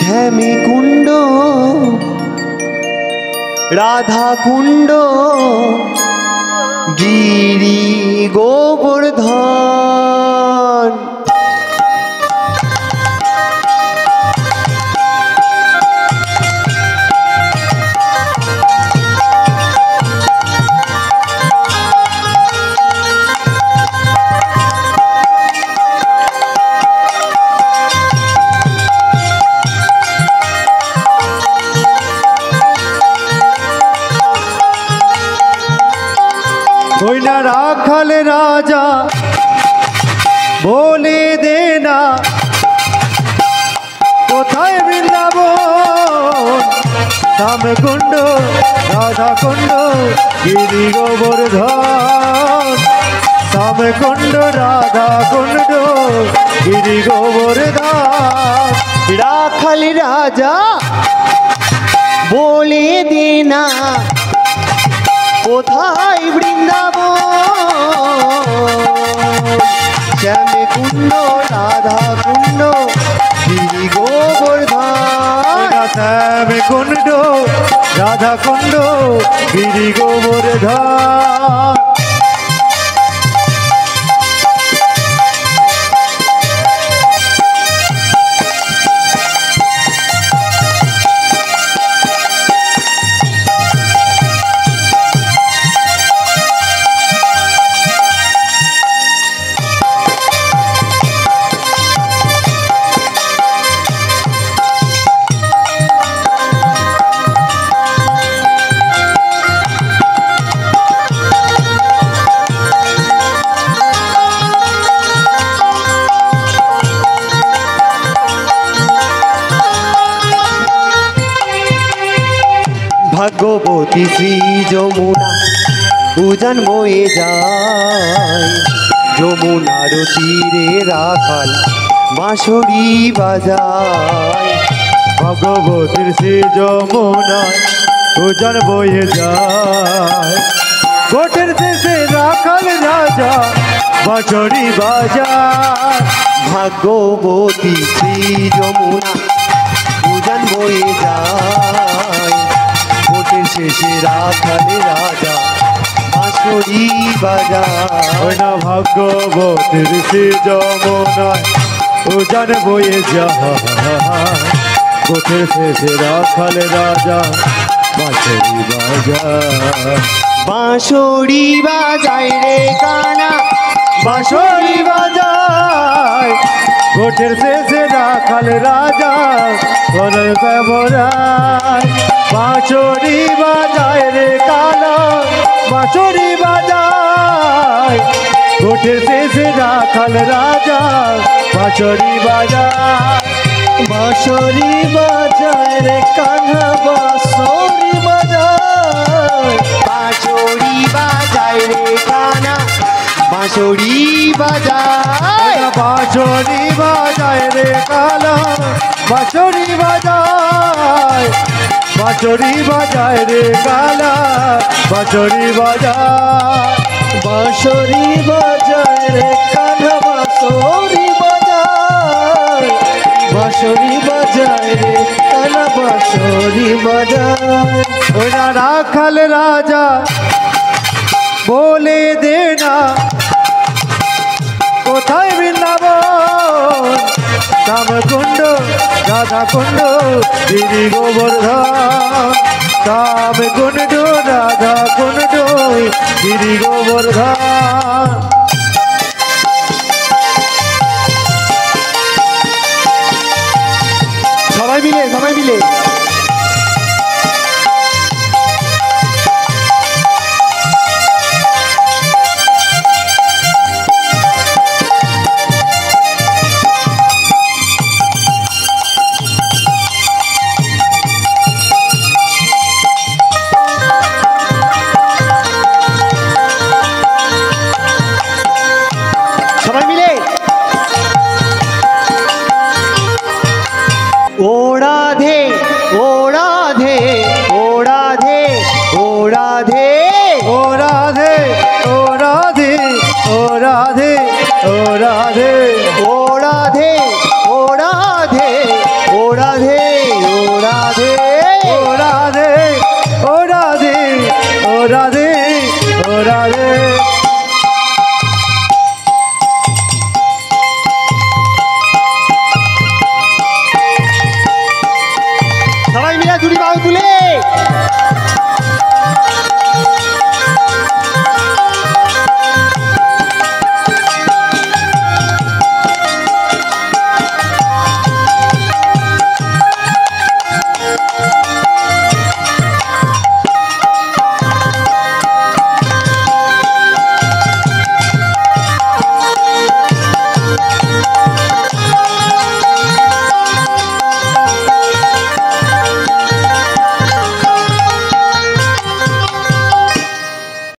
শ্যামী কুণ্ড রাধা কুণ্ড গিরি গোবর্ধন। ওই না রাখাল রাজা বলে দে না কোথায় বৃন্দাবন, শ্যামকুণ্ড রাধা কুণ্ড গিরি গোবর্ধন। শ্যামকুণ্ড রাধা কুণ্ড গিরি গোবর্ধন। রাখাল রাজা বলে দে না কোথায় বৃন্দাবন, শ্যামকুণ্ড রাধা কুণ্ড গিরি গোবর্ধন। শ্যামকুণ্ড রাধা কুণ্ড গিরি গোবর্ধন। ভাগ্যবতী শ্রী যমুনা উজান বয়ে যায়, যমুনার তীরে রাখাল বাঁশরি বাজায়। ভগবতীর শ্রী যমুনায় উজান বয়ে যায়, কোটের শেষে রাখাল রাজা বাঁশরি বাজায়। ভাগ্যবতী শ্রী যমুনা উজান বয়ে যায়, কোটের শেষে রাখাল রাজা বাঁশরি বাজায়। ওই না ভাগ্যবতীর শ্রী যমুনায় উজান বয়ে যায়, কোটের শেষে রাখাল রাজা বাঁশরি বাজায়। বাঁশরি বাজায় রে কানা বাঁশরি বাজায়, কোটের শেষে রাখাল রাজা বলাই বরায়। বাঁশরি বাজায় রে কানা বাঁশরি বাজায়, কোটের শেষে রাখাল রাজা বাঁশরি বাজায়। বাঁশরি বাজায় রে কানা বাঁশরি বাজায়। বাঁশরি বাজায় রে কানা বাঁশরি বাজায়। বাঁশরি বাজায় রে কানা বাঁশরি বাজায়, বাঁশরি বাজায় রে কানা বাঁশরি বাজায়। বাঁশরি বাজায় রে কানা বাঁশরি বাজায়। বাঁশরি বাজায় রে কানা বাঁশরি বাজায়। ওই না রাখাল রাজা বলে দে না কোথায় বৃন্দাবন, শ্যামকুণ্ড রাধা কুণ্ড গিরি গোবর্ধন। শ্যামকুণ্ড রাধা কুণ্ড গিরি গোবর্ধন। সবাই মিলে